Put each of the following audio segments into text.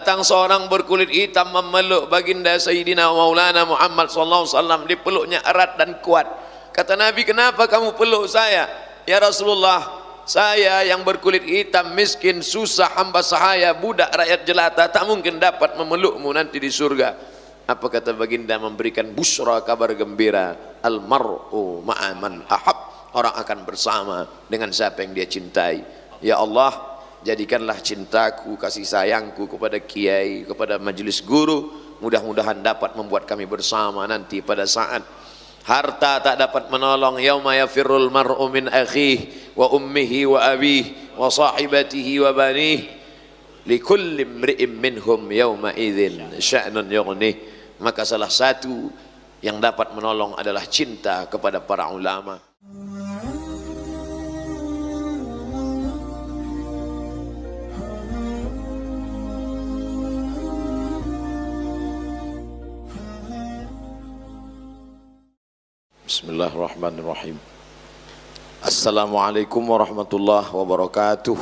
Datang seorang berkulit hitam memeluk baginda Sayyidina Maulana Muhammad sallallahu alaihi wasallam, dipeluknya erat dan kuat. Kata Nabi, kenapa kamu peluk saya? Ya Rasulullah, saya yang berkulit hitam, miskin, susah, hamba sahaya, budak rakyat jelata, tak mungkin dapat memelukmu nanti di surga. Apa kata baginda? Memberikan busra, kabar gembira. Al-mar'u ma'aman ahab, orang akan bersama dengan siapa yang dia cintai. Ya Allah, jadikanlah cintaku, kasih sayangku kepada kiai, kepada majelis guru, mudah-mudahan dapat membuat kami bersama nanti pada saat harta tak dapat menolong. Yauma yafirrul mar'u min akhihi wa ummihi wa abihi wa sahibatihi wa banihi likulli imri'in minhum yauma idzin sya'nun yughnih. Maka salah satu yang dapat menolong adalah cinta kepada para ulama. Bismillahirrahmanirrahim. Assalamualaikum warahmatullahi wabarakatuh.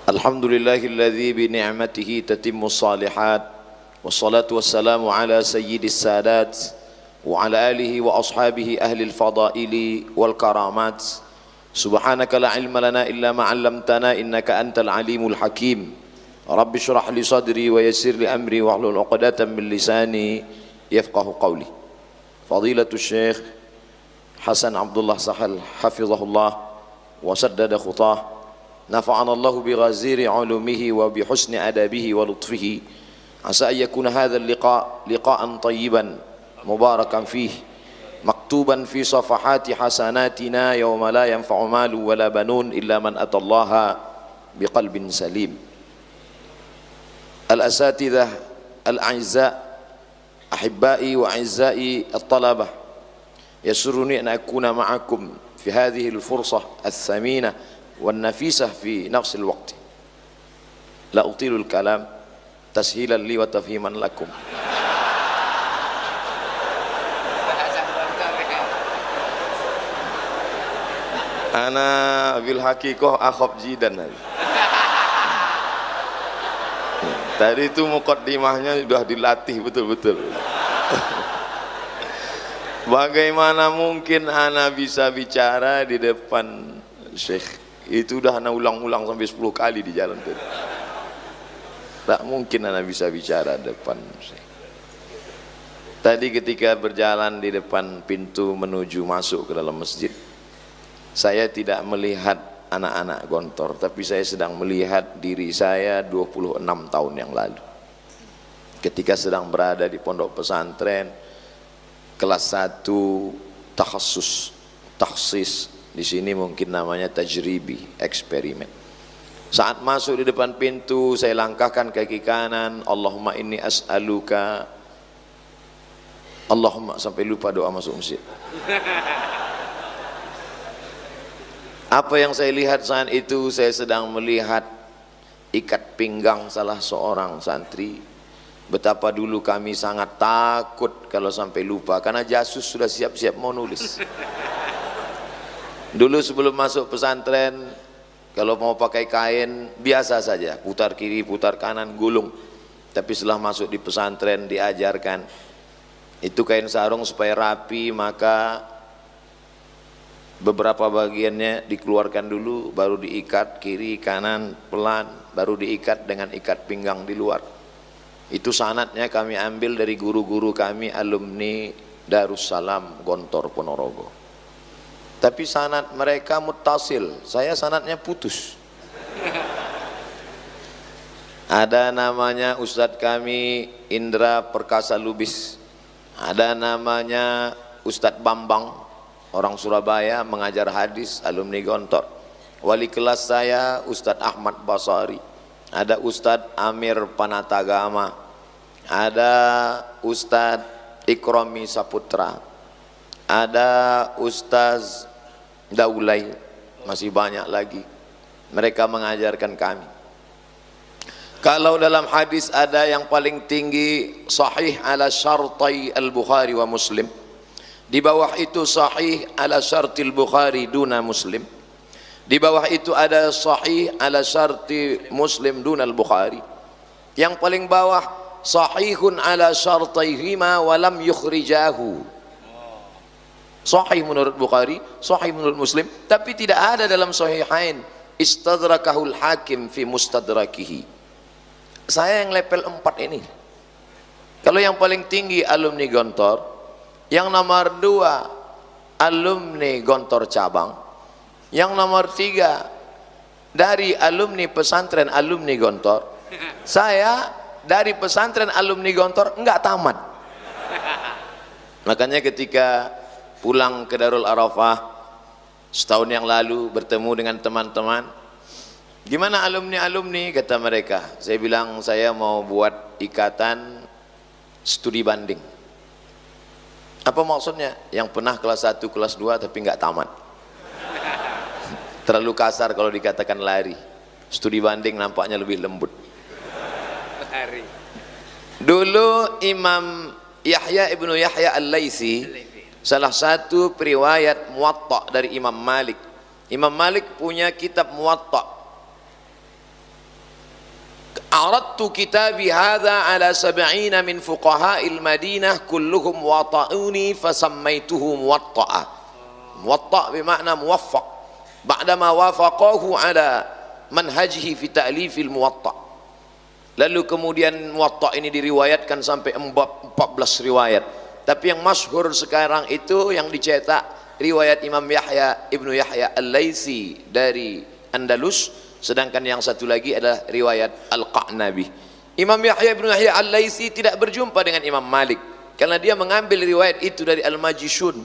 Alhamdulillahilladzi bi ni'matihi tatimmus shalihat, wassalatu wassalamu ala sayyidis sadat wa ala alihi wa ashabihi ahlil fadaili wal karamat. Subhanaka la ilma lana illa ma 'allamtana innaka antal alimul hakim. Rabbi syrah li sadri wa yassir li amri wahlul 'uqdatam min lisani yafqahu qawli. Fadilatul Syekh Hasan Abdullah Sahal hafizahullah wa saddada khutah. Nafa'ana Allah bi ghaziri 'ulumihi wa bi husni adabihi wa lutfihi. Asa an yakuna hadzal liqa'an tayyiban mubarakan fihi maktuban fi safahati hasanatina yawma la yanfa'u malu wa la banun illa man atallaha biqalbin salim. Al-asatidzah al-a'izza ahibbai wa a'izza'i at-talabah, yasurruni an akuna ma'akum fi hadhihi al-fursah ath-thaminah wan-nafisah fi nafs al-waqt. La utilu al-kalam tashilan li wa tafhiman lakum. Ana bil haqiqah akhab jidan. Tadi itu muqaddimahnya sudah dilatih betul-betul. Bagaimana mungkin ana bisa bicara di depan Syekh? Itu udah ana ulang-ulang sampai 10 kali di jalan tadi. Tak mungkin ana bisa bicara di depan Syekh. Tadi ketika berjalan di depan pintu menuju masuk ke dalam masjid, saya tidak melihat anak-anak Gontor, tapi saya sedang melihat diri saya 26 tahun yang lalu ketika sedang berada di pondok pesantren kelas 1 takhsis, di sini mungkin namanya tajribi, eksperimen. Saat masuk di depan pintu, saya langkahkan kaki kanan, Allahumma inni as'aluka, Allahumma, sampai lupa doa masuk masjid. Apa yang saya lihat saat itu? Saya sedang melihat ikat pinggang salah seorang santri. Betapa dulu kami sangat takut kalau sampai lupa, karena jasus sudah siap-siap mau nulis. Dulu sebelum masuk pesantren, kalau mau pakai kain biasa saja, putar kiri, putar kanan, gulung. Tapi setelah masuk di pesantren diajarkan itu kain sarung supaya rapi, maka beberapa bagiannya dikeluarkan dulu, baru diikat kiri kanan pelan, baru diikat dengan ikat pinggang di luar. Itu sanadnya kami ambil dari guru-guru kami alumni Darussalam Gontor Ponorogo. Tapi sanad mereka muttasil, saya sanadnya putus. Ada namanya Ustadz kami Indra Perkasa Lubis, ada namanya Ustadz Bambang, orang Surabaya, mengajar hadis, alumni Gontor. Wali kelas saya Ustadz Ahmad Basari, ada Ustadz Amir Panatagama, ada Ustadz Ikrami Saputra, ada Ustadz Daulay, masih banyak lagi. Mereka mengajarkan kami. Kalau dalam hadis ada yang paling tinggi sahih ala syartai al-Bukhari wa Muslim, di bawah itu sahih ala syartil Bukhari duna Muslim, Di bawah itu ada sahih ala syarti Muslim dunal Bukhari. Yang paling bawah sahihun ala syartaihima wa lam yukhrijahu. Sahih menurut Bukhari, sahih menurut Muslim, tapi tidak ada dalam sahihain. Istadrakahul Hakim fi mustadrakihi. Saya yang level 4 ini. Kalau yang paling tinggi alumni Gontor, yang nomor 2 alumni Gontor cabang, yang nomor 3 dari alumni pesantren alumni Gontor. Saya dari pesantren alumni Gontor enggak tamat. Makanya ketika pulang ke Darul Arafah setahun yang lalu bertemu dengan teman-teman, gimana alumni-alumni, kata mereka. Saya bilang saya mau buat ikatan studi banding. Apa maksudnya? Yang pernah kelas 1, kelas 2 tapi enggak tamat. Terlalu kasar kalau dikatakan lari. Studi banding nampaknya lebih lembut. Lari. Dulu Imam Yahya ibnu Yahya al-Laitsi, salah satu periwayat Muwatta dari Imam Malik. Imam Malik punya kitab Muwatta. Aradtu kitabi hadha ala 70 min fuqaha'il Madinah kulluhum wata'uni fasammaituhu Muwatta'a. Muwatta' bermakna muwaffaq. Ba'dama wafaqahu ala manhajihi fi ta'lifil Muwatta'. Lalu kemudian Muwatta' ini diriwayatkan sampai 14 riwayat. Tapi yang masyhur sekarang itu yang dicetak riwayat Imam Yahya ibnu Yahya al-Laitsi dari Andalus. Sedangkan yang satu lagi adalah riwayat Al-Qa'nabi. Imam Yahya ibn Yahya al-Laitsi tidak berjumpa dengan Imam Malik karena dia mengambil riwayat itu dari Al-Majishun.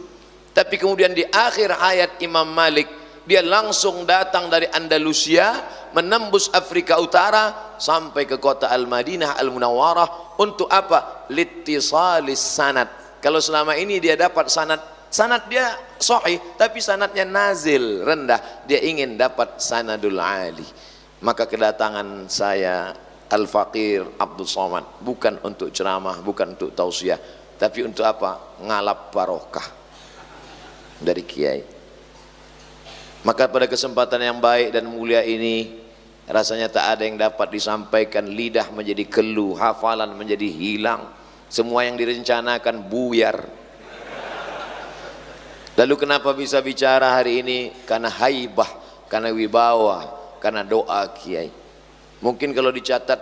Tapi kemudian di akhir hayat Imam Malik, dia langsung datang dari Andalusia, menembus Afrika Utara sampai ke kota Al-Madinah Al-Munawwarah. Untuk apa? Littisalis sanad. Kalau selama ini dia dapat sanad dia sahih, tapi sanadnya nazil, rendah. Dia ingin dapat sanadul ali. Maka kedatangan saya Al-Faqir Abdul Somad bukan untuk ceramah, bukan untuk tausiah, tapi untuk apa? Ngalap barokah dari kiai. Maka pada kesempatan yang baik dan mulia ini, rasanya tak ada yang dapat disampaikan. Lidah menjadi keluh, hafalan menjadi hilang, semua yang direncanakan buyar. Lalu kenapa bisa bicara hari ini? Karena haibah, karena wibawa, karena doa kiai. Mungkin kalau dicatat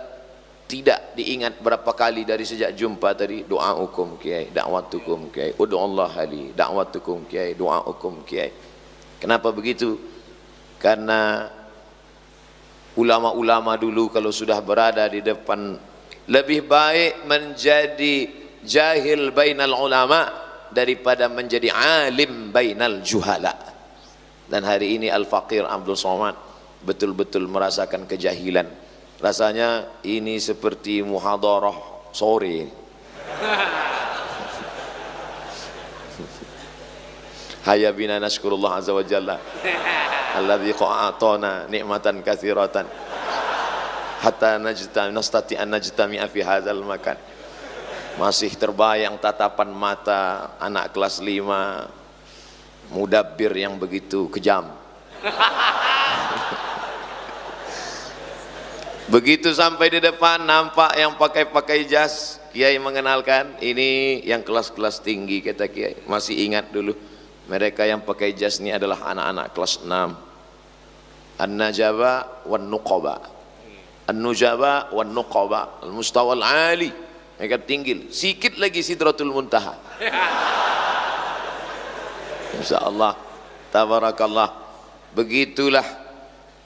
tidak diingat berapa kali dari sejak jumpa tadi. Doa hukum kiai, dakwatukum kiai, ud'ullah li, dakwatukum kiai, doa hukum kiai. Kenapa begitu? Karena ulama-ulama dulu kalau sudah berada di depan, lebih baik menjadi jahil bainal ulama daripada menjadi alim bainal juhala. Dan hari ini Al-Faqir Abdul Somad betul-betul merasakan kejahilan. Rasanya ini seperti muhadarah sore. Hayya bina nashkurullah azza wa jalla alladzi qa'atana ni'matan katsiratan hatta nastati an najtami'a fi hadzal makan. Masih terbayang tatapan mata anak kelas 5 mudabbir yang begitu kejam. Begitu sampai di depan, nampak yang pakai jas. Kiai mengenalkan, ini yang kelas-kelas tinggi, kata kiai. Masih ingat dulu, mereka yang pakai jas ini adalah anak-anak kelas 6. An-Najaba wan Nuqaba, An-Nujaba wan Nuqaba, Al-Mustawa al-Ali. Mereka tinggi, sikit lagi Sidratul Muntaha. Insyaallah, tabarakallah. Begitulah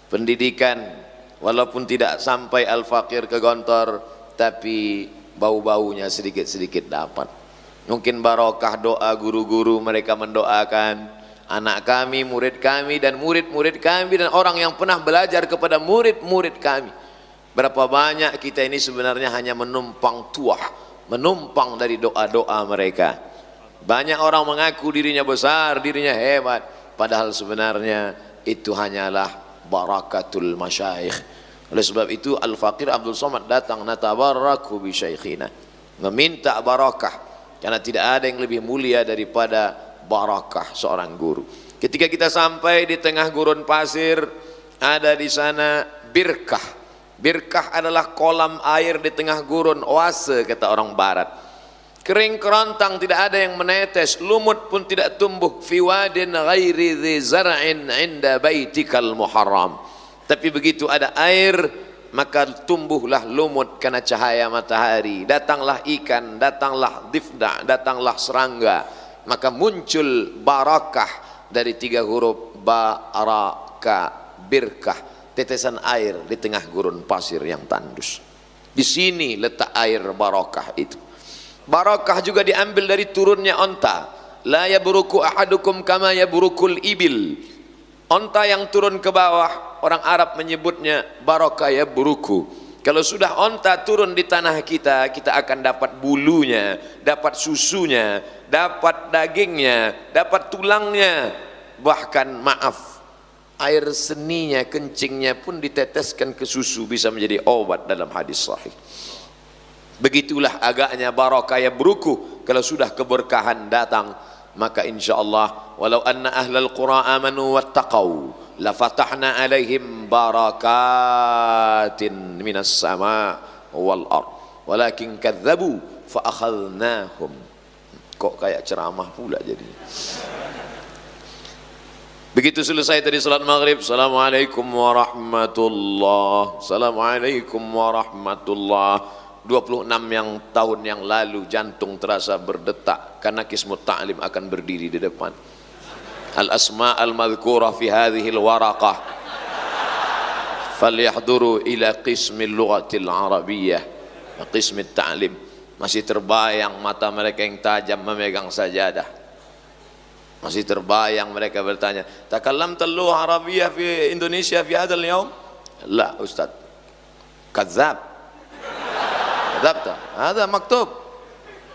pendidikan. Walaupun tidak sampai Al-Faqir ke Gontor, tapi bau-baunya sedikit-sedikit dapat. Mungkin barokah doa guru-guru, mereka mendoakan anak kami, murid kami, dan murid-murid kami, dan orang yang pernah belajar kepada murid-murid kami. Berapa banyak kita ini sebenarnya hanya menumpang tuah, menumpang dari doa-doa mereka. Banyak orang mengaku dirinya besar, dirinya hebat, padahal sebenarnya itu hanyalah barakatul masyayikh. Oleh sebab itu Al-Faqir Abdul Somad datang, natabarraku bi syaikhina, meminta barakah, karena tidak ada yang lebih mulia daripada barakah seorang guru. Ketika kita sampai di tengah gurun pasir, ada di sana birkah. Birkah adalah kolam air di tengah gurun, oase kata orang barat. Kering kerontang, tidak ada yang menetes, lumut pun tidak tumbuh. Fi wadin ghairi dhi zar'in 'inda baitikal muharram. Tapi begitu ada air, maka tumbuhlah lumut karena cahaya matahari. Datanglah ikan, datanglah difda, datanglah serangga. Maka muncul barakah dari 3 huruf baraka, birkah, tetesan air di tengah gurun pasir yang tandus. Di sini letak air barakah itu. Barakah juga diambil dari turunnya onta. La yabruku ahadukum kama yabrukul ibil. Onta yang turun ke bawah, orang Arab menyebutnya barakah yabruku. Kalau sudah onta turun di tanah kita, kita akan dapat bulunya, dapat susunya, dapat dagingnya, dapat tulangnya, bahkan maaf, air seninya, kencingnya pun diteteskan ke susu, bisa menjadi obat dalam hadis sahih. Begitulah agaknya barakah yabruku. Kalau sudah keberkahan datang, maka insyaallah walau anna ahlal qura amanu wattaqau la fatahna alaihim barakatin minas sama wal ard walakin kadzabu fa akhadnahum. Kok kayak ceramah pula jadi. Begitu selesai tadi salat maghrib, assalamualaikum warahmatullah, assalamualaikum warahmatullah. 26 tahun yang lalu jantung terasa berdetak karena Qismut Ta'lim akan berdiri di depan. Al-asma' al-madhkurah fi hadhihi al-waraqah falyahduru ila qismil lughatil arabiyyah wa qismit ta'lim. Masih terbayang mata mereka yang tajam memegang sajadah. Masih terbayang mereka bertanya, takallamta al-lugha arabiyyah fi Indonesia fi hadzal yaum? La ustaz, kadzab. Kadzabta, hadza maktub.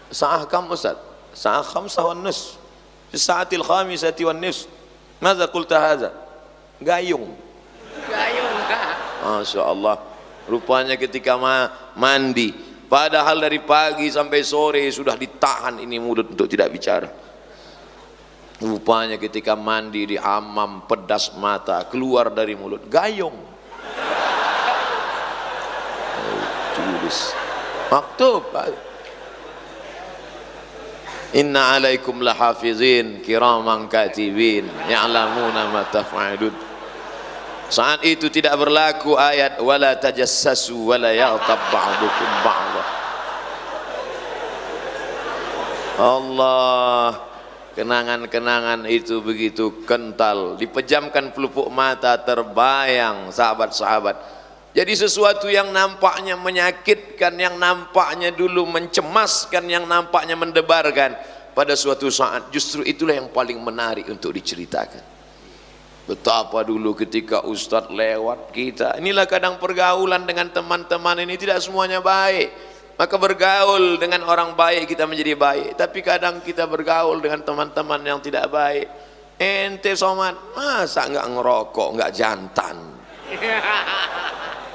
Sa'ah kam ustaz? Sa'ah 5:30 في الساعة 5:30. ماذا قلت هذا؟ Gayung. Masya Allah. Rupanya ketika mandi, padahal dari pagi sampai sore sudah ditahan ini mulut untuk tidak bicara. Rupanya ketika mandi di hammam, pedas mata, keluar dari mulut gayung. Tulis maktub. Inna alaikum lahafizin kiraman katibin ya'lamuna ma taf'alun. Saat itu tidak berlaku ayat wala tajassasu wala yaghtab ba'dukum ba'dha. Allah, kenangan-kenangan itu begitu kental, dipejamkan pelupuk mata, terbayang sahabat-sahabat. Jadi sesuatu yang nampaknya menyakitkan, yang nampaknya dulu mencemaskan, yang nampaknya mendebarkan, pada suatu saat justru itulah yang paling menarik untuk diceritakan. Betapa dulu ketika ustadz lewat kita, inilah kadang pergaulan dengan teman-teman ini tidak semuanya baik. Maka bergaul dengan orang baik kita menjadi baik, tapi kadang kita bergaul dengan teman-teman yang tidak baik. Ente somat, masa nggak ngerokok, nggak jantan?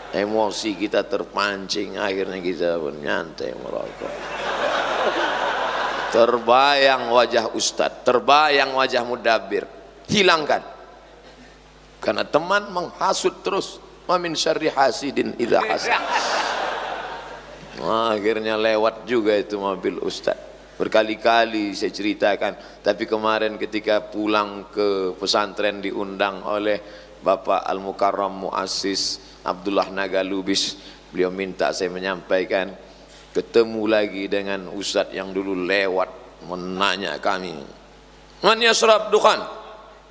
Emosi kita terpancing, akhirnya kita pun nyantai merokok. Terbayang wajah ustadz, terbayang wajah mudabbir, hilangkan. Karena teman menghasut terus. Wa min syarri hasidin idza hasad. Akhirnya lewat juga itu mobil ustadz. Berkali-kali saya ceritakan, tapi kemarin ketika pulang ke pesantren diundang oleh Bapak Al-Mukarram Muassis Abdullah Nagalubis, beliau minta saya menyampaikan, ketemu lagi dengan ustadz yang dulu lewat menanya kami, man yasrab dukhan,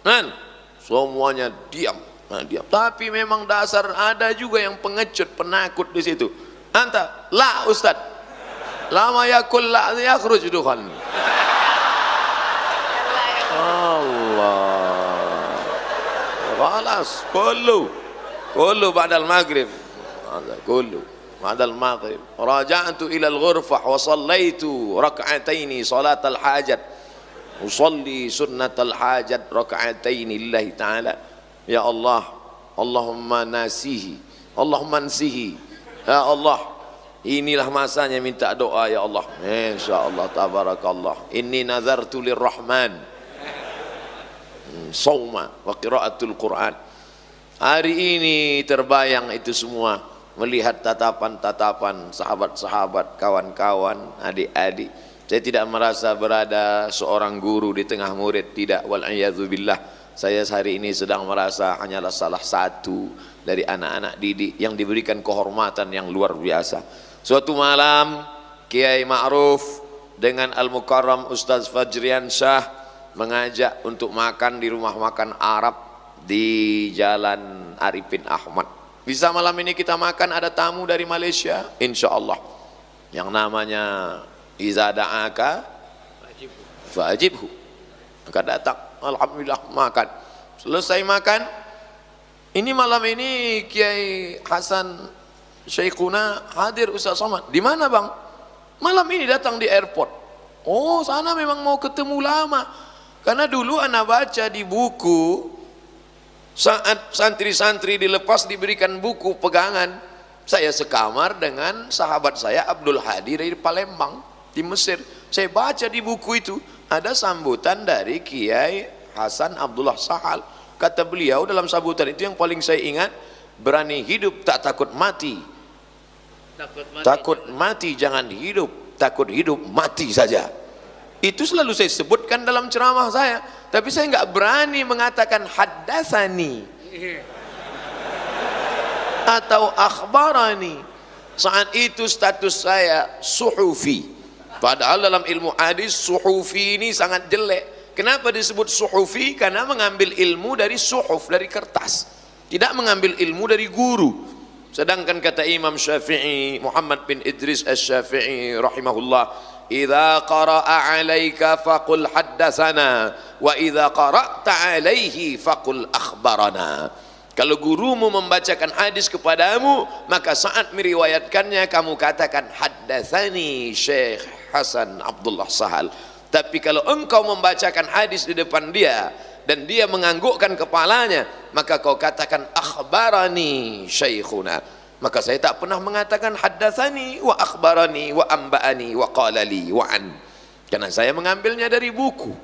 man, semuanya diam, diam. Tapi memang dasar ada juga yang pengecut, penakut di situ. Anta, la ustadz, lama yakul la yakhruj dukhan. Allah, khalas, kullu ba'dal maghrib, kullu ba'dal maghrib. Raja'tu ila al-ghurfah wa sallaitu rak'ataini salatal hajat. Usalli sunnatal hajat rak'ataini lillahi ta'ala. Ya Allah, Allahumma nasihi, Allahumma nsihi. Ya Allah, inilah masanya minta doa ya Allah. Insyaallah tabarakallah. Inni nazartu lirrahman. sauma wa qiraatul Quran. Hari ini terbayang itu semua, melihat tatapan-tatapan sahabat-sahabat, kawan-kawan, adik-adik. Saya tidak merasa berada seorang guru di tengah murid, tidak, wal'iyadzubillah. Saya hari ini sedang merasa hanyalah salah satu dari anak-anak didik yang diberikan kehormatan yang luar biasa. Suatu malam Kiai Ma'ruf dengan Al-Mukarram Ustaz Fajrian Syah mengajak untuk makan di rumah makan Arab di Jalan Arifin Ahmad. Bisa malam ini kita makan, ada tamu dari Malaysia insyaallah yang namanya iza da'aka fa'ajibhu, maka datang. Alhamdulillah makan. Selesai makan, ini malam ini Kiai Hasan Syekhuna hadir. Ustaz Somad, di mana bang? Malam ini datang di airport. Oh, sana memang mau ketemu lama. Karena dulu anak baca di buku, saat santri-santri dilepas diberikan buku pegangan, saya sekamar dengan sahabat saya Abdul Hadi dari Palembang di Mesir. Saya baca di buku itu ada sambutan dari Kiai Hasan Abdullah Sahal. Kata beliau dalam sambutan itu yang paling saya ingat, berani hidup tak takut mati. Takut mati jangan hidup, takut hidup mati saja. Itu selalu saya sebutkan dalam ceramah saya. Tapi saya nggak berani mengatakan haddatsani atau akhbarani. Saat itu status saya suhufi. Padahal dalam ilmu hadis suhufi ini sangat jelek. Kenapa disebut suhufi? Karena mengambil ilmu dari suhuf, dari kertas. Tidak mengambil ilmu dari guru. Sedangkan kata Imam Syafi'i, Muhammad bin Idris Asy-Syafi'i rahimahullah, idza qara'a 'alaika faqul haddatsana wa idza qara'ta 'alaihi faqul akhbarana. Kalau gurumu membacakan hadis kepadamu, maka saat meriwayatkannya kamu katakan haddatsani Syekh Hasan Abdullah Sahal. Tapi kalau engkau membacakan hadis di depan dia dan dia menganggukkan kepalanya, maka kau katakan akhbarani syekhuna. Maka saya tak pernah mengatakan haddatsani wa akhbarani wa amba'ani wa qala li wa an, karena saya mengambilnya dari buku,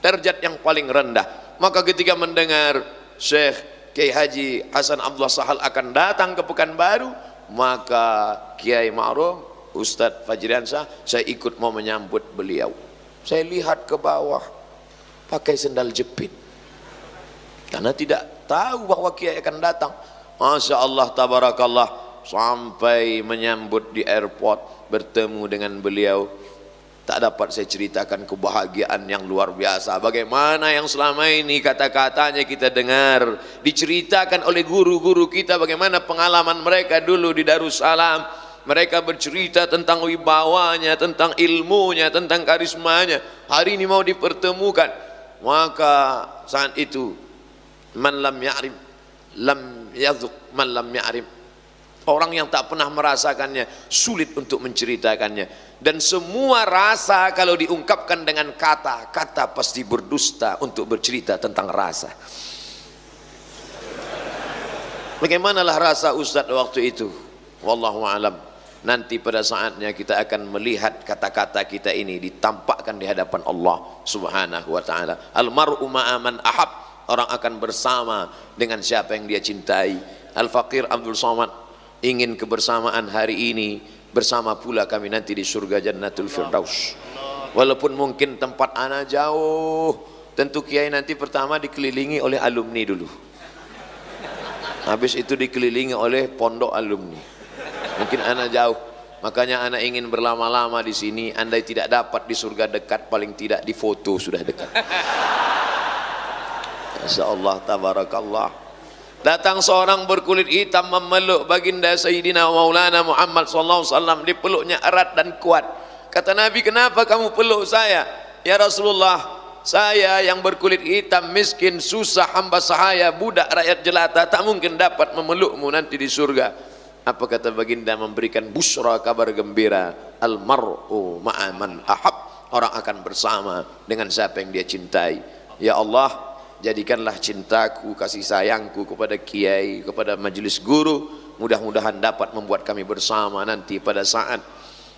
derajat yang paling rendah. Maka ketika mendengar Syekh Kiai Haji Hasan Abdullah Sahal akan datang ke Pekanbaru, maka Kiai Ma'ruf Ustadz Fajrian Syah, saya ikut mau menyambut beliau. Saya lihat ke bawah pakai sendal jepit karena tidak tahu bahwa Kiai akan datang. Masya Allah, tabarakallah, sampai menyambut di airport, bertemu dengan beliau, tak dapat saya ceritakan kebahagiaan yang luar biasa. Bagaimana yang selama ini kata-katanya kita dengar diceritakan oleh guru-guru kita, bagaimana pengalaman mereka dulu di Darussalam. Mereka bercerita tentang wibawanya, tentang ilmunya, tentang karismanya. Hari ini mau dipertemukan. Maka saat itu man lam ya'rif lam yadhuq man lam ya'rif. Orang yang tak pernah merasakannya sulit untuk menceritakannya. Dan semua rasa kalau diungkapkan dengan kata, kata pasti berdusta untuk bercerita tentang rasa. Bagaimanalah rasa Ustadz waktu itu? Wallahu a'lam. Nanti pada saatnya kita akan melihat kata-kata kita ini ditampakkan di hadapan Allah Subhanahu wa taala. Al-mar'u ma'a man ahab. Orang akan bersama dengan siapa yang dia cintai. Al-Faqir Abdul Somad ingin kebersamaan hari ini bersama pula kami nanti di surga Jannatul Firdaus. Walaupun mungkin tempat ana jauh, tentu Kiai nanti pertama dikelilingi oleh alumni dulu. Habis itu dikelilingi oleh pondok alumni. Mungkin ana jauh, makanya ana ingin berlama-lama di sini. Andai tidak dapat di surga dekat, paling tidak di foto sudah dekat. Masya Allah, tabarakallah. Datang seorang berkulit hitam memeluk baginda Sayyidina Maulana Muhammad SAW, dipeluknya erat dan kuat. Kata Nabi, kenapa kamu peluk saya? Ya Rasulullah, saya yang berkulit hitam, miskin, susah, hamba sahaya, budak rakyat jelata, tak mungkin dapat memelukmu nanti di surga. Apa kata baginda? Memberikan busra, kabar gembira. Al-mar'u ma'aman ahab. Orang akan bersama dengan siapa yang dia cintai. Ya Allah, jadikanlah cintaku, kasih sayangku kepada Kiai, kepada majelis guru, mudah-mudahan dapat membuat kami bersama nanti pada saat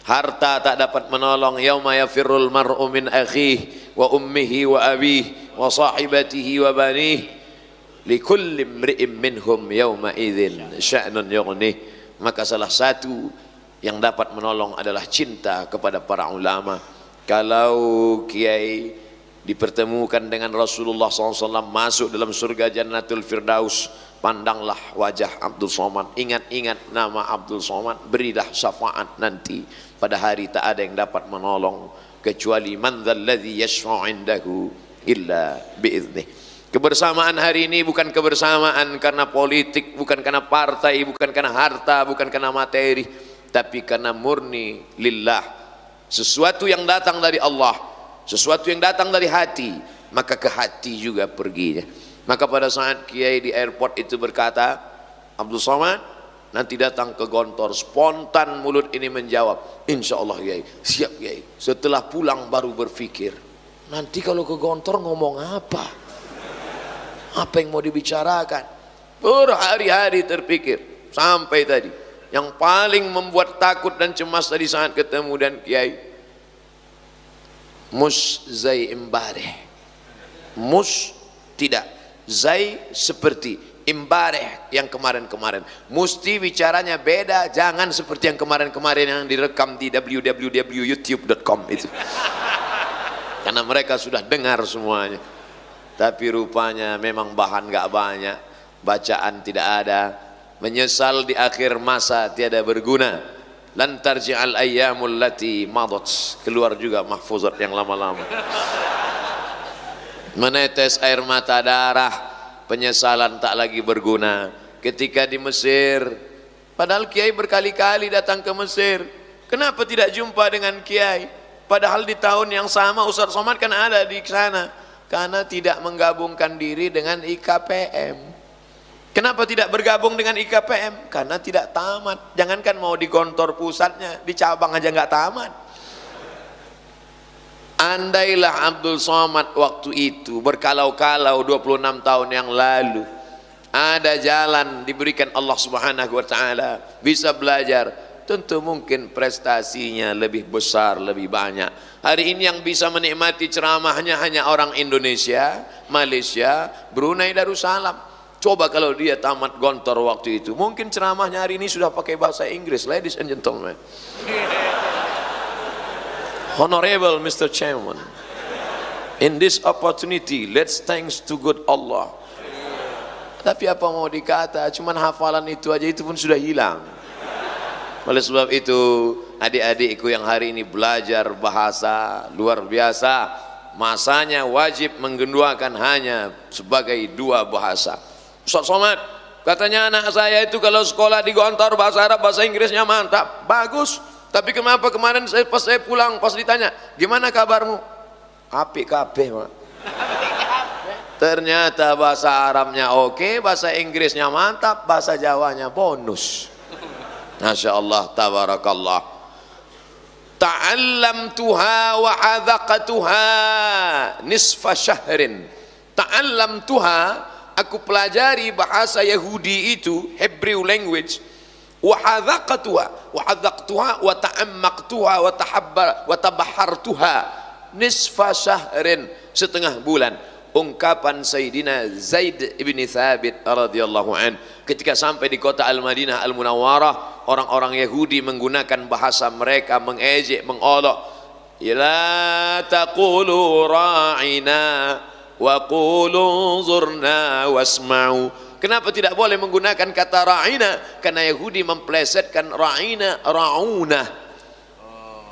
Harta tak dapat menolong. Yauma yafirrul mar'u min akhihi wa ummihi wa abihi wa sahibatihi wa banihi likulli imri'in minhum yauma idzin sya'nun yughnih. Maka salah satu yang dapat menolong adalah cinta kepada para ulama. Kalau kiai dipertemukan dengan Rasulullah SAW masuk dalam surga Jannatul Firdaus, pandanglah wajah Abdul Somad, ingat-ingat nama Abdul Somad, berilah syafaat nanti. Pada hari tak ada yang dapat menolong kecuali man dzalladzi yashfa'u 'indahu illa biiznih. Kebersamaan hari ini bukan kebersamaan karena politik, bukan karena partai, bukan karena harta, bukan karena materi, tapi karena murni lillah. Sesuatu yang datang dari Allah, sesuatu yang datang dari hati, maka ke hati juga perginya. Maka pada saat kiai di airport itu berkata, Abdul Somad nanti datang ke Gontor, spontan mulut ini menjawab, insya Allah kiai, siap kiai. Setelah pulang baru berpikir, nanti kalau ke Gontor ngomong apa? Apa yang mau dibicarakan? Berhari-hari terpikir sampai tadi. Yang paling membuat takut dan cemas tadi saat ketemu dan kiai, mus zai imbareh. Mus tidak, zai seperti, imbareh yang kemarin-kemarin. Mesti bicaranya beda, jangan seperti yang kemarin-kemarin yang direkam di www.youtube.com itu. Karena mereka sudah dengar semuanya. Tapi rupanya memang bahan gak banyak, bacaan tidak ada, menyesal di akhir masa tiada berguna. Lan tarji'al ayyamul lati madat, keluar juga mahfuzat yang lama-lama. Menetes air mata darah, penyesalan tak lagi berguna. Ketika di Mesir, padahal kiai berkali-kali datang ke Mesir, kenapa tidak jumpa dengan kiai? Padahal di tahun yang sama Ustaz Somad kan ada di sana. Karena tidak menggabungkan diri dengan IKPM. Kenapa tidak bergabung dengan IKPM? Karena tidak tamat. Jangankan mau di Gontor pusatnya, di cabang aja nggak tamat. Andailah Abdul Somad waktu itu berkalau-kalau 26 tahun yang lalu, ada jalan diberikan Allah Subhanahu wa taala, bisa belajar, tentu mungkin prestasinya lebih besar, lebih banyak. Hari ini yang bisa menikmati ceramahnya hanya orang Indonesia, Malaysia, Brunei Darussalam. Coba kalau dia tamat Gontor waktu itu, mungkin ceramahnya hari ini sudah pakai bahasa Inggris. Ladies and gentlemen, Honorable Mr. Chairman, in this opportunity, let's thanks to good Allah. Tapi apa mau dikata, cuman hafalan itu aja itu pun sudah hilang. Oleh sebab itu, adik-adikku yang hari ini belajar bahasa luar biasa, masanya wajib menggenduakan hanya sebagai 2 bahasa. Ustaz Somad, katanya anak saya itu kalau sekolah di Gontor bahasa Arab, bahasa Inggrisnya mantap, bagus. Tapi kenapa kemarin pas saya pulang, pas ditanya, gimana kabarmu? Apik kabeh, Mak. Ternyata bahasa Arabnya oke, bahasa Inggrisnya mantap, bahasa Jawanya bonus. Masya Allah, tabarakallah. Ta'allamtuha wa hadaqatuha nisfa syahrin. Ta'allamtuha, aku pelajari bahasa Yahudi itu, Hebrew language. Wa hadaqatuha, wa ta'ammaqtuha wa tabahartuha nisfa syahrin, setengah bulan. Ungkapan Sayyidina Zaid ibn Thabit radhiyallahu an ketika sampai di kota Al-Madinah Al-Munawwarah, orang-orang Yahudi menggunakan bahasa mereka, mengejek, mengolok. La taqulu ra'ina wa qulu zurna wasma'u. Kenapa tidak boleh menggunakan kata ra'ina? Karena Yahudi memplesetkan ra'ina, ra'una.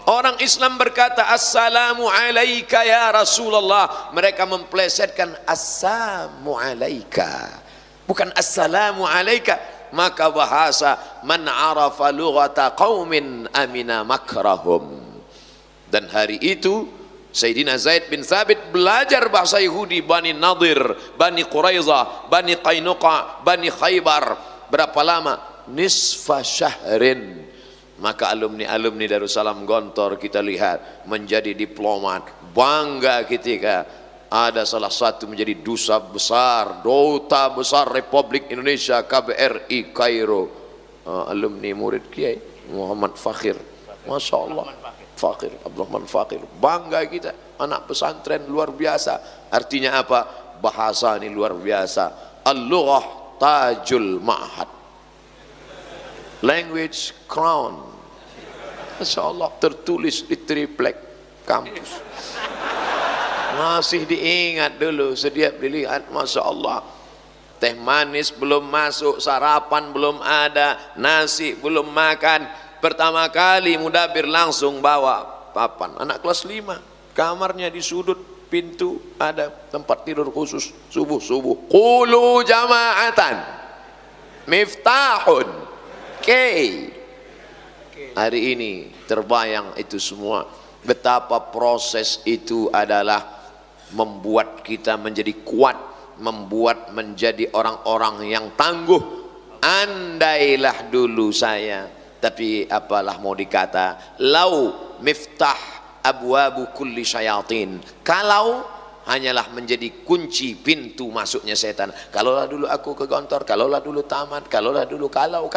Orang Islam berkata assalamu alaika ya Rasulullah, mereka memplesetkan assamu alaika, bukan assalamu alaika. Maka bahasa man arafa lughata qaumin amina makrahum. Dan hari itu Sayyidina Zaid bin Thabit belajar bahasa Yahudi, Bani Nadir, Bani Quraizah, Bani Qainuqa, Bani Khaybar. Berapa lama? Nisfa syahrin. Maka alumni-alumni Darussalam Gontor kita lihat menjadi diplomat, bangga ketika ada salah satu menjadi duta besar Republik Indonesia KBRI Kairo, alumni murid Kiai Muhammad Fakhir Masya Allah. Fakir, Abdurrahman Fakir, bangga kita, anak pesantren luar biasa. Artinya apa? Bahasa ini luar biasa. Al-lughah tajul ma'had, language crown. Masya Allah, tertulis di triplek kampus. Masih diingat dulu, setiap dilihat, Masya Allah. Teh manis belum masuk, sarapan belum ada, nasi belum makan. Pertama kali mudabir langsung bawa papan. Anak kelas 5, kamarnya di sudut pintu ada tempat tidur khusus. Subuh qulu jama'atan miftahun kay. Hari ini terbayang itu semua, betapa proses itu adalah membuat kita menjadi kuat, membuat menjadi orang-orang yang tangguh. Andailah dulu saya, tapi apalah mau dikata, lau miftah abwabu kulli syayatin, kalau hanyalah menjadi kunci pintu masuknya setan. Kalaulah dulu aku ke Gontor, kalaulah dulu tamat, kalaulah dulu kalau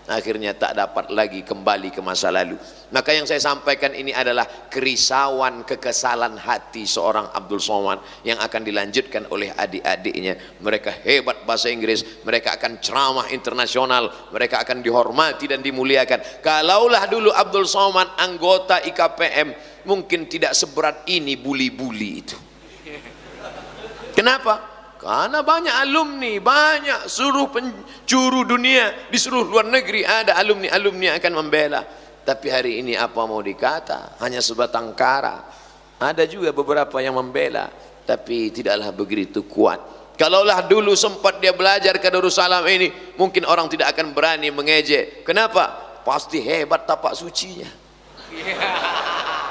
akhirnya tak dapat lagi kembali ke masa lalu. Maka yang saya sampaikan ini adalah kerisauan, kekesalan hati seorang Abdul Somad yang akan dilanjutkan oleh adik-adiknya. Mereka hebat bahasa Inggris, mereka akan ceramah internasional, mereka akan dihormati dan dimuliakan. Kalaulah dulu Abdul Somad anggota IKPM, mungkin tidak seberat ini buli-buli itu. Kenapa? Karena banyak alumni, banyak seluruh penjuru dunia, di seluruh luar negeri ada alumni-alumni akan membela. Tapi hari ini apa mau dikata, hanya sebatang kara. Ada juga beberapa yang membela, tapi tidaklah begitu kuat. Kalaulah dulu sempat dia belajar ke Darussalam ini, mungkin orang tidak akan berani mengejek. Kenapa? Pasti hebat tapak sucinya,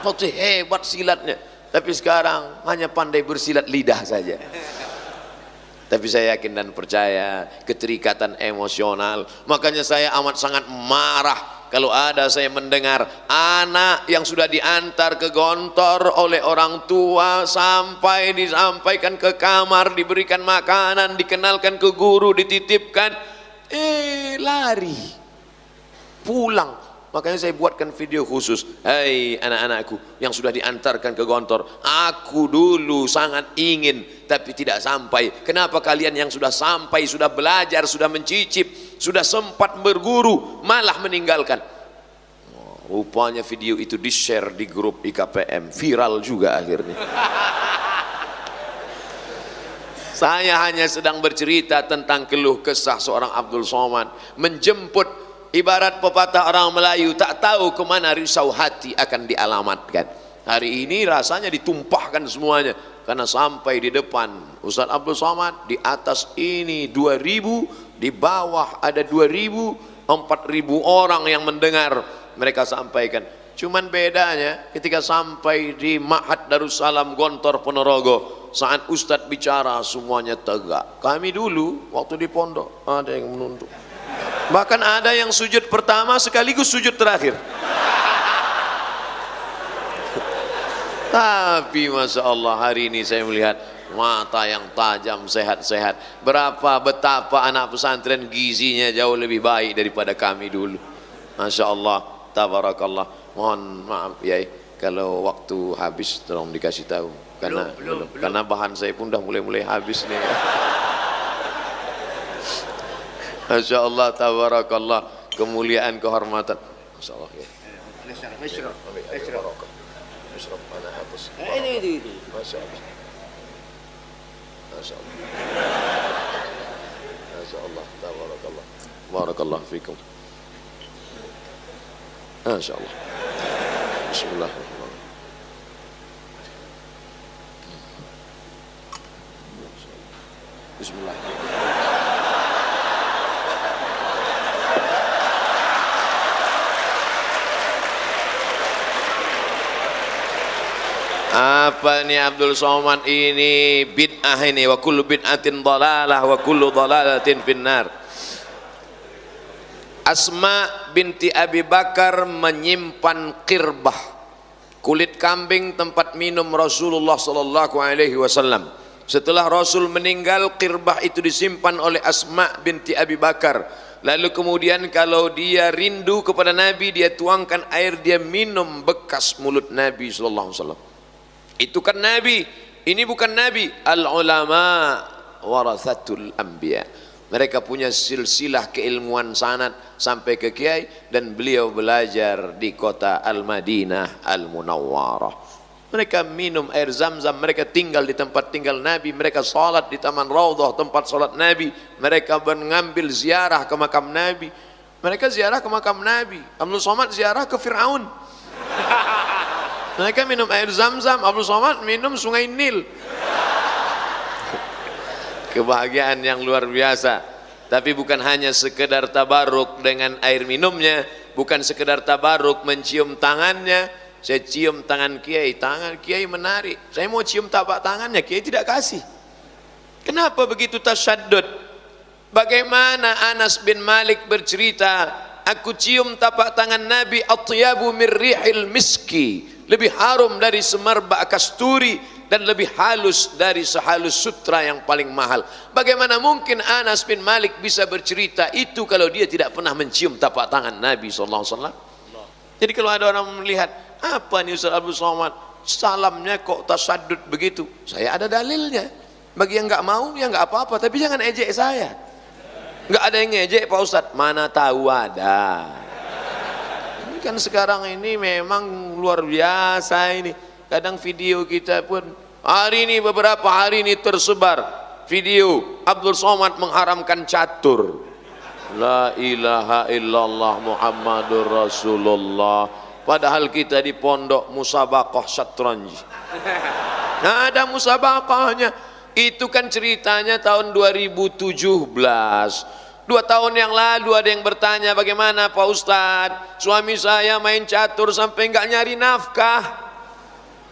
pasti hebat silatnya. Tapi sekarang hanya pandai bersilat lidah saja. Tapi saya yakin dan percaya keterikatan emosional. Makanya saya amat sangat marah kalau ada saya mendengar anak yang sudah diantar ke Gontor oleh orang tua sampai disampaikan ke kamar, diberikan makanan, dikenalkan ke guru, dititipkan, lari pulang. Makanya saya buatkan video khusus. Hai anak-anakku yang sudah diantarkan ke Gontor, aku dulu sangat ingin tapi tidak sampai. Kenapa kalian yang sudah sampai, sudah belajar, sudah mencicip, sudah sempat berguru, malah meninggalkan? Rupanya video itu di-share di grup IKPM, viral juga akhirnya. Saya hanya sedang bercerita tentang keluh kesah seorang Abdul Somad menjemput. Ibarat pepatah orang Melayu, tak tahu kemana risau hati akan dialamatkan. Hari ini rasanya ditumpahkan semuanya, karena sampai di depan Ustaz Abdul Somad, di atas ini 2000, di bawah ada 2000, 4000 orang yang mendengar mereka sampaikan. Cuman bedanya ketika sampai di Ma'had Darussalam Gontor Ponorogo, saat Ustadz bicara semuanya tegak. Kami dulu waktu di pondok ada yang menunduk, bahkan ada yang sujud pertama sekaligus sujud terakhir. Tapi Masya Allah, hari ini saya melihat mata yang tajam, sehat-sehat. Betapa anak pesantren gizinya jauh lebih baik daripada kami dulu. Masya Allah, tabarakallah. Mohon maaf ya, kalau waktu habis tolong dikasih tahu, karena karena bahan saya pun udah mulai habis nih. Masya Allah, tabarakallah, kemuliaan, kehormatan. Masya Allah ya. Ini. Masya Allah. Masya Allah. Masya Allah, tabarakallah. Barakallah fikum. Masya Allah. Bismillahirrahmanirrahim. Bismillahirrahmanirrahim. Apa nih Abdul Somad ini? Bid'ah ini. Wa kullu bid'atin dhalalah wa kullu dhalalatin finnar. Asma binti Abi Bakar menyimpan qirbah, kulit kambing tempat minum Rasulullah sallallahu alaihi wasallam. Setelah Rasul meninggal, qirbah itu disimpan oleh Asma binti Abi Bakar. Lalu kemudian kalau dia rindu kepada Nabi, dia tuangkan air, dia minum bekas mulut Nabi sallallahu alaihi wasallam. Itu kan Nabi, ini bukan Nabi. Al ulama warathatul anbiya. Mereka punya silsilah keilmuan sanad sampai ke kiai, dan beliau belajar di kota Al-Madinah Al-Munawwarah. Mereka minum air Zam-Zam, mereka tinggal di tempat tinggal Nabi, mereka salat di Taman Raudhah, tempat salat Nabi, mereka mengambil ziarah ke makam Nabi, mereka ziarah ke makam Nabi. Abdul Somad ziarah ke Fir'aun. Mereka minum air Zam-Zam, Abdul Somad minum sungai Nil. Kebahagiaan yang luar biasa. Tapi bukan hanya sekedar tabaruk dengan air minumnya, bukan sekedar tabaruk mencium tangannya. Saya cium tangan kiai, tangan kiai menarik, saya mau cium tapak tangannya, kiai tidak kasih. Kenapa begitu tasyaddud? Bagaimana Anas bin Malik bercerita, aku cium tapak tangan Nabi, atyabu min rihil miski, lebih harum dari semerbak kasturi, dan lebih halus dari sehalus sutra yang paling mahal. Bagaimana mungkin Anas bin Malik bisa bercerita itu kalau dia tidak pernah mencium tapak tangan Nabi SAW? Jadi kalau ada orang melihat, apa nih Ustaz Abdul Somad, salamnya kok tasaddud begitu, saya ada dalilnya. Bagi yang nggak mau ya nggak apa-apa, tapi jangan ejek saya. Nggak ada yang ngejek Pak Ustadz, mana tahu ada. Ini kan sekarang ini memang luar biasa ini. Kadang video kita pun hari ini, beberapa hari ini tersebar video Abdul Somad mengharamkan catur. La ilaha illallah Muhammadur Rasulullah. Padahal kita di pondok musabaqah syatranj. Nah, ada musabaqahnya. Itu kan ceritanya tahun 2017. 2 tahun yang lalu ada yang bertanya, bagaimana Pak Ustadz, suami saya main catur sampai enggak nyari nafkah,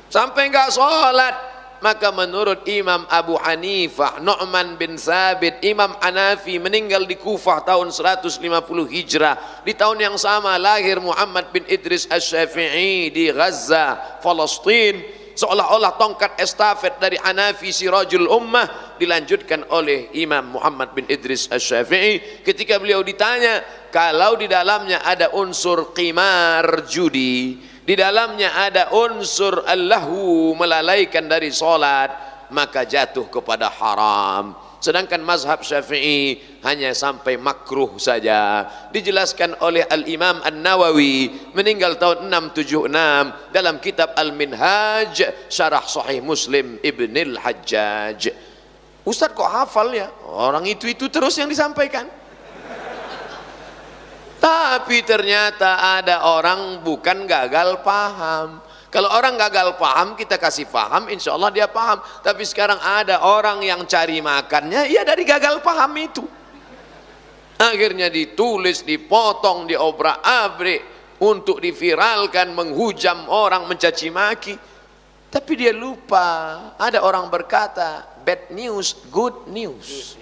sampai enggak sholat. Maka menurut Imam Abu Hanifah, Nu'man bin Thabit, Imam Hanafi meninggal di Kufah tahun 150 Hijrah. Di tahun yang sama lahir Muhammad bin Idris Asy-Syafi'i di Gaza, Palestina. Seolah-olah tongkat estafet dari Hanafi Sirajul Ummah dilanjutkan oleh Imam Muhammad bin Idris Asy-Syafi'i. Ketika beliau ditanya, kalau di dalamnya ada unsur qimar, judi, di dalamnya ada unsur allahu, melalaikan dari solat, maka jatuh kepada haram. Sedangkan mazhab Syafi'i hanya sampai makruh saja. Dijelaskan oleh Al-Imam An-Nawawi, meninggal tahun 676, dalam kitab Al-Minhaj Syarah Sahih Muslim Ibnil Hajjaj. Ustaz kok hafal ya? Orang itu terus yang disampaikan. Tapi ternyata ada orang bukan gagal paham. Kalau orang gagal paham, kita kasih paham, insya Allah dia paham. Tapi sekarang ada orang yang cari makannya ya dari gagal paham itu. Akhirnya ditulis, dipotong, diobrak-abrik untuk diviralkan, menghujam orang, mencaci maki. Tapi dia lupa, ada orang berkata, bad news, good news.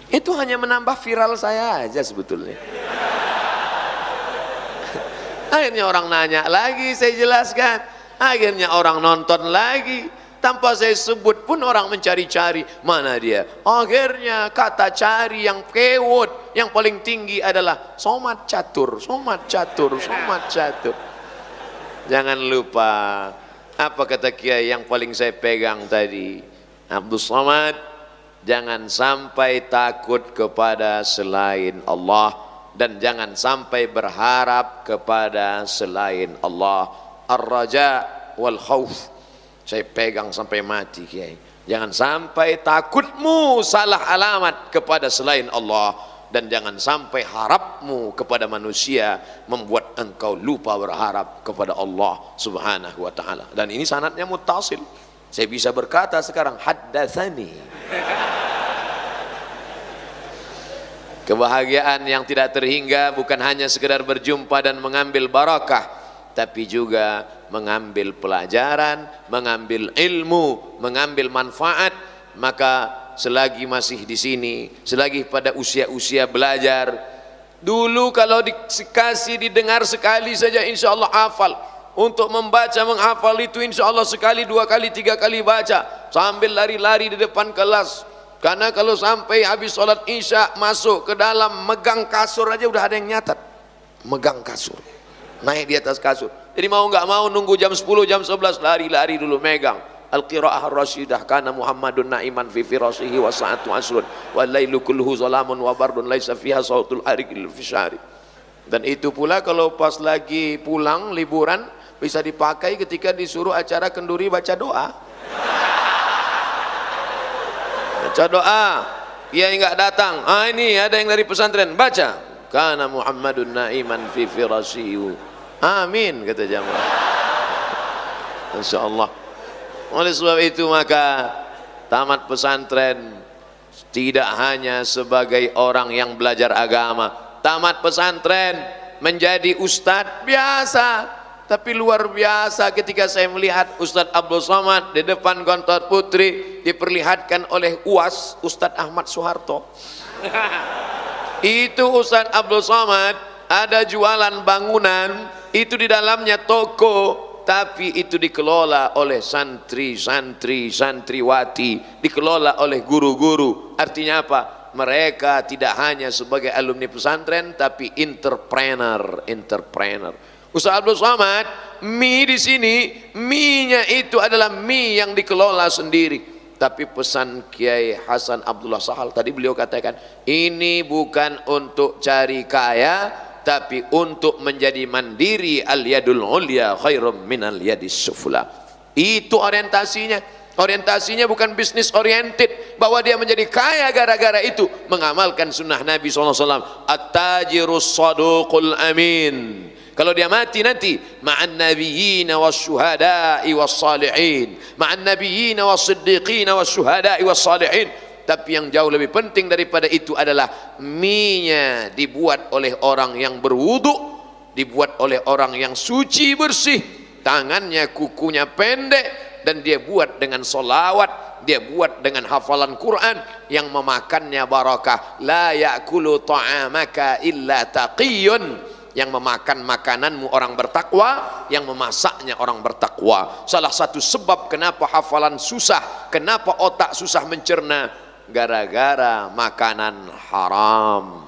Itu hanya menambah viral saya aja sebetulnya. Akhirnya orang nanya lagi, saya jelaskan. Akhirnya orang nonton lagi. Tanpa saya sebut pun orang mencari-cari. Mana dia? Akhirnya kata cari yang kewot, yang paling tinggi adalah somat catur, somat catur, somat catur. Jangan lupa, apa kata kiai yang paling saya pegang tadi? Abdul Somad, jangan sampai takut kepada selain Allah, dan jangan sampai berharap kepada selain Allah. Ar-raja wal khauf, saya pegang sampai mati kiai. Jangan sampai takutmu salah alamat kepada selain Allah, dan jangan sampai harapmu kepada manusia membuat engkau lupa berharap kepada Allah Subhanahu wa taala. Dan ini sanadnya muttasil. Saya bisa berkata sekarang haddatsani. Kebahagiaan yang tidak terhingga bukan hanya sekedar berjumpa dan mengambil barakah, tapi juga mengambil pelajaran, mengambil ilmu, mengambil manfaat. Maka selagi masih di sini, selagi pada usia-usia belajar, dulu kalau dikasih didengar sekali saja insya Allah hafal. Untuk membaca, menghafal itu insya Allah sekali, 2 kali, 3 kali baca, sambil lari-lari di depan kelas. Karena kalau sampai habis sholat isya masuk ke dalam megang kasur aja udah ada yang nyatat. Megang kasur, naik di atas kasur. Jadi mau nggak mau nunggu jam 10, jam 11 lari-lari dulu megang. Al-qiraah rasyidah kana Muhammadun na'iman fi firasihi wa sa'atu asrun wa lailu kulluhu zalamun wa bardun laisa fiha sautul arikil fishari. Dan itu pula kalau pas lagi pulang liburan bisa dipakai ketika disuruh acara kenduri baca doa. Baca doa, dia nggak datang. Ini ada yang dari pesantren, baca. Kana Muhammadun na'iman fi firasihi. Amin kata jamaah. Insyaallah. Oleh sebab itu maka tamat pesantren tidak hanya sebagai orang yang belajar agama. Tamat pesantren menjadi ustadz biasa, tapi luar biasa ketika saya melihat Ustadz Abdul Somad di depan Gontor Putri diperlihatkan oleh UAS Ustadz Ahmad Soeharto. Itu Ustadz Abdul Somad ada jualan bangunan, itu di dalamnya toko, tapi itu dikelola oleh santri-santri, santriwati, dikelola oleh guru-guru. Artinya apa? Mereka tidak hanya sebagai alumni pesantren, tapi entrepreneur. Ustaz Abdul Somad, mie di sini, mie-nya itu adalah mie yang dikelola sendiri. Tapi pesan Kiai Hasan Abdullah Sahal tadi beliau katakan, ini bukan untuk cari kaya, tapi untuk menjadi mandiri. Al-yadul ulya khairum minal yadis sufla. Itu orientasinya. Orientasinya bukan bisnis oriented, bahwa dia menjadi kaya gara-gara itu mengamalkan sunnah Nabi SAW. At-tajirus saduqul amin. Kalau dia mati nanti ma'an nabiyina wasyuhada'i wassalihin, ma'an nabiyina wassiddiqina wasyuhada'i wassalihin. Tapi yang jauh lebih penting daripada itu adalah mie-nya dibuat oleh orang yang berwudu, dibuat oleh orang yang suci bersih, tangannya kukunya pendek, dan dia buat dengan solawat, dia buat dengan hafalan Quran yang memakannya barakah. La ya'kulu ta'amaka illa taqiyun. Yang memakan makananmu orang bertakwa, yang memasaknya orang bertakwa. Salah satu sebab kenapa hafalan susah, kenapa otak susah mencerna, gara-gara makanan haram.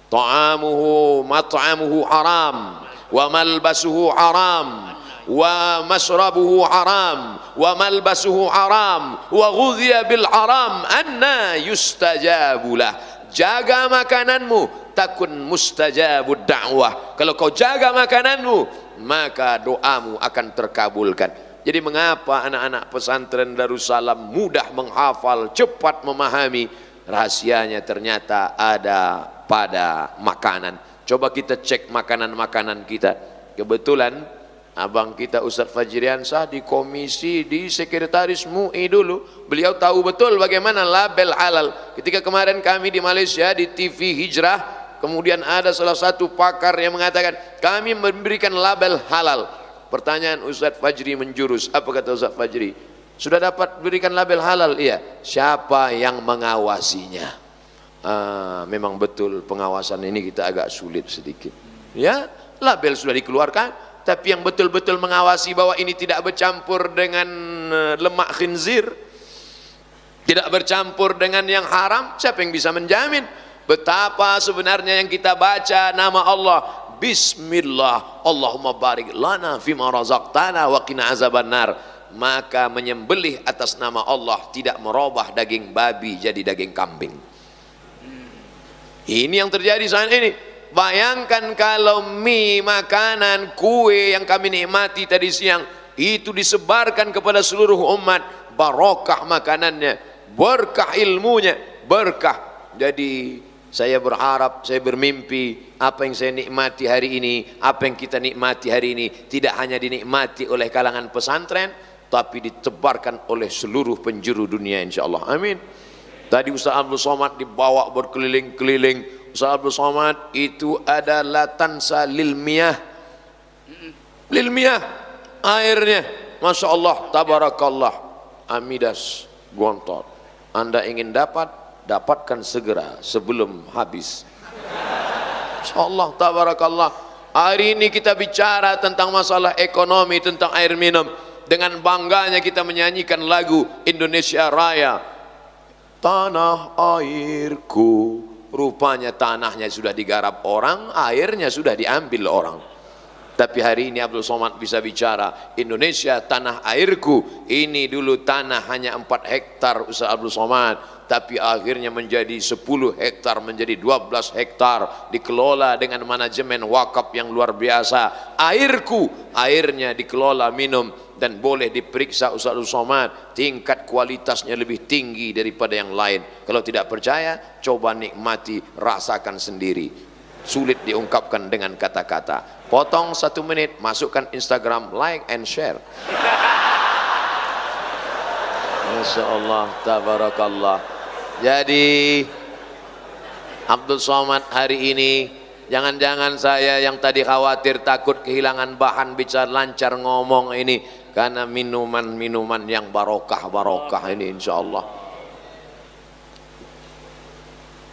Ta'amuhu mat'amuhu haram, wa malbasuhu haram, wa masrabuhu haram, wa malbasuhu haram, wa ghudhiya bil haram, anna yustajabulah. Jaga makananmu, takun mustajabud da'wah. Kalau kau jaga makananmu, maka doamu akan terkabulkan. Jadi mengapa anak-anak pesantren Darussalam mudah menghafal, cepat memahami? Rahasianya ternyata ada pada makanan. Coba kita cek makanan-makanan kita. Kebetulan abang kita Ustadz Fajriansah di komisi, di sekretaris MUI dulu, beliau tahu betul bagaimana label halal. Ketika kemarin kami di Malaysia di TV Hijrah, kemudian ada salah satu pakar yang mengatakan kami memberikan label halal. Pertanyaan Ustadz Fajri menjurus, apa kata Ustadz Fajri? Sudah dapat berikan label halal? Iya. Siapa yang mengawasinya? Memang betul pengawasan ini kita agak sulit sedikit. Ya, label sudah dikeluarkan, tapi yang betul-betul mengawasi bahwa ini tidak bercampur dengan lemak khinzir, tidak bercampur dengan yang haram, siapa yang bisa menjamin? Betapa sebenarnya yang kita baca nama Allah, Bismillah, Allahumma barik lana fima razaqtana wa qina azabannar. Maka menyembelih atas nama Allah tidak merubah daging babi jadi daging kambing. Ini yang terjadi saat ini. Bayangkan kalau mie, makanan, kue yang kami nikmati tadi siang itu disebarkan kepada seluruh umat, barokah makanannya, berkah ilmunya, berkah. Jadi saya berharap, saya bermimpi apa yang saya nikmati hari ini, apa yang kita nikmati hari ini tidak hanya dinikmati oleh kalangan pesantren, tapi ditebarkan oleh seluruh penjuru dunia insyaallah. Amin. Tadi Ustaz Abdul Somad dibawa berkeliling-keliling. Ustaz Abdul Somad itu adalah tansa lil miyah, airnya, masya Allah, tabarakallah, Amidas Gontor. Anda ingin dapatkan segera sebelum habis. Masya Allah, tabarakallah. Hari ini kita bicara tentang masalah ekonomi, tentang air minum. Dengan bangganya kita menyanyikan lagu Indonesia Raya. tanah airku. Rupanya tanahnya sudah digarap orang, airnya sudah diambil orang. Tapi hari ini Abdul Somad bisa bicara, Indonesia tanah airku. Ini dulu tanah hanya 4 hektar Ustaz Abdul Somad, tapi akhirnya menjadi 10 hektar, menjadi 12 hektar, dikelola dengan manajemen wakaf yang luar biasa. Airku, airnya dikelola minum dan boleh diperiksa Ustaz Abdul Somad, tingkat kualitasnya lebih tinggi daripada yang lain. Kalau tidak percaya, coba nikmati, rasakan sendiri. Sulit diungkapkan dengan kata-kata. Potong 1 menit, masukkan Instagram, like and share. Masya Allah, tabarakallah. Jadi Abdul Somad hari ini, jangan-jangan saya yang tadi khawatir takut kehilangan bahan bicara lancar ngomong ini karena minuman-minuman yang barokah ini insya Allah.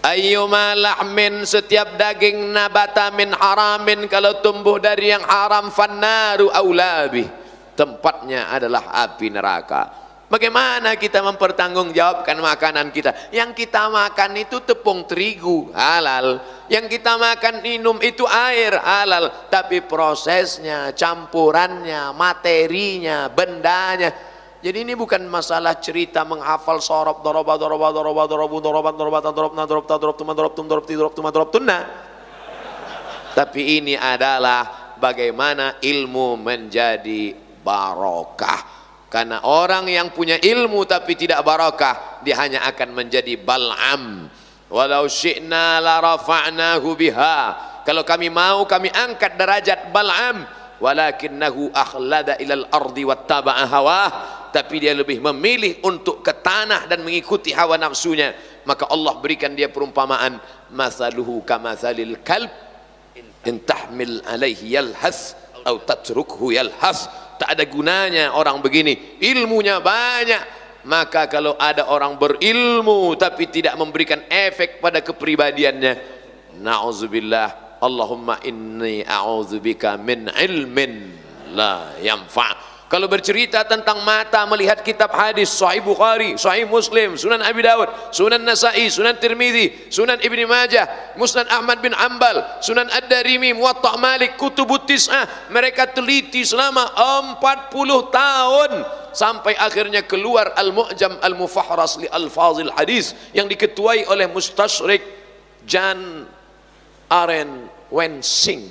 Ayyuma lahmin, setiap daging nabata min haramin, kalau tumbuh dari yang haram, fannaru aulabih, tempatnya adalah api neraka. Bagaimana kita mempertanggungjawabkan makanan kita? Yang kita makan itu tepung terigu, halal. Yang kita makan minum itu air, halal. Tapi prosesnya, campurannya, materinya, bendanya. Jadi ini bukan masalah cerita menghafal sorob, tapi ini adalah bagaimana ilmu menjadi barokah. Karena orang yang punya ilmu tapi tidak barokah, dia hanya akan menjadi bal'am. Walau syi'na la rafa'nahu biha, kalau kami mau kami angkat derajat bal'am, walakinnahu akhlada ilal ardi wattaba'a hawah, tapi dia lebih memilih untuk ke tanah dan mengikuti hawa nafsunya. Maka Allah berikan dia perumpamaan, masaluhu kamathalil kalb in tahmil alaihi yalhas atau tatrukhu yalhas. Tak ada gunanya orang begini, ilmunya banyak. Maka kalau ada orang berilmu tapi tidak memberikan efek pada kepribadiannya, na'udzubillah, Allahumma inni a'udzubika min ilmin la yanfa'. Kalau bercerita tentang mata melihat kitab hadis, Sahih Bukhari, Sahih Muslim, Sunan Abi Dawud, Sunan Nasa'i, Sunan Tirmidzi, Sunan Ibni Majah, Musnad Ahmad bin Ambal, Sunan Ad-Darimi, Muwatta' Malik, Kutubut Tis'ah, mereka teliti selama 40 tahun sampai akhirnya keluar Al-Mu'jam Al-Mufahras li Alfazil Hadis yang diketuai oleh Mustashrik Jan Aren Wensing.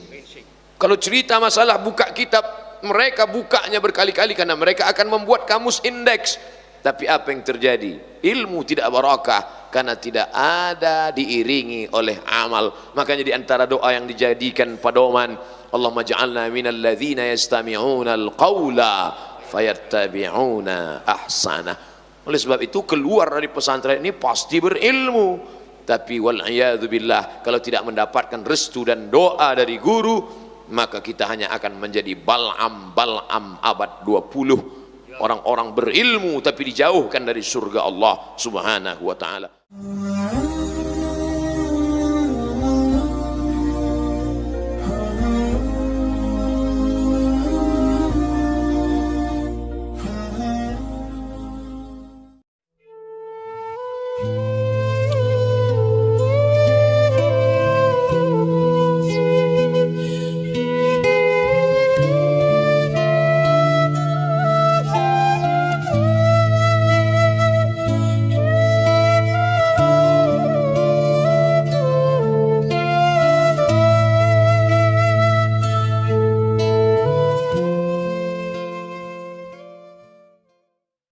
Kalau cerita masalah buka kitab, mereka bukanya berkali-kali karena mereka akan membuat kamus indeks. Tapi apa yang terjadi? Ilmu tidak barakah karena tidak ada diiringi oleh amal. Makanya di antara doa yang dijadikan pedoman, Allahumma ja'alna minal ladzina yastami'una al-qawla fayattabi'una ahsana. Oleh sebab itu keluar dari pesantren ini pasti berilmu. Tapi wal'iyadzu billah, kalau tidak mendapatkan restu dan doa dari guru, maka kita hanya akan menjadi bal'am abad 20, orang-orang berilmu tapi dijauhkan dari surga Allah subhanahu wa ta'ala.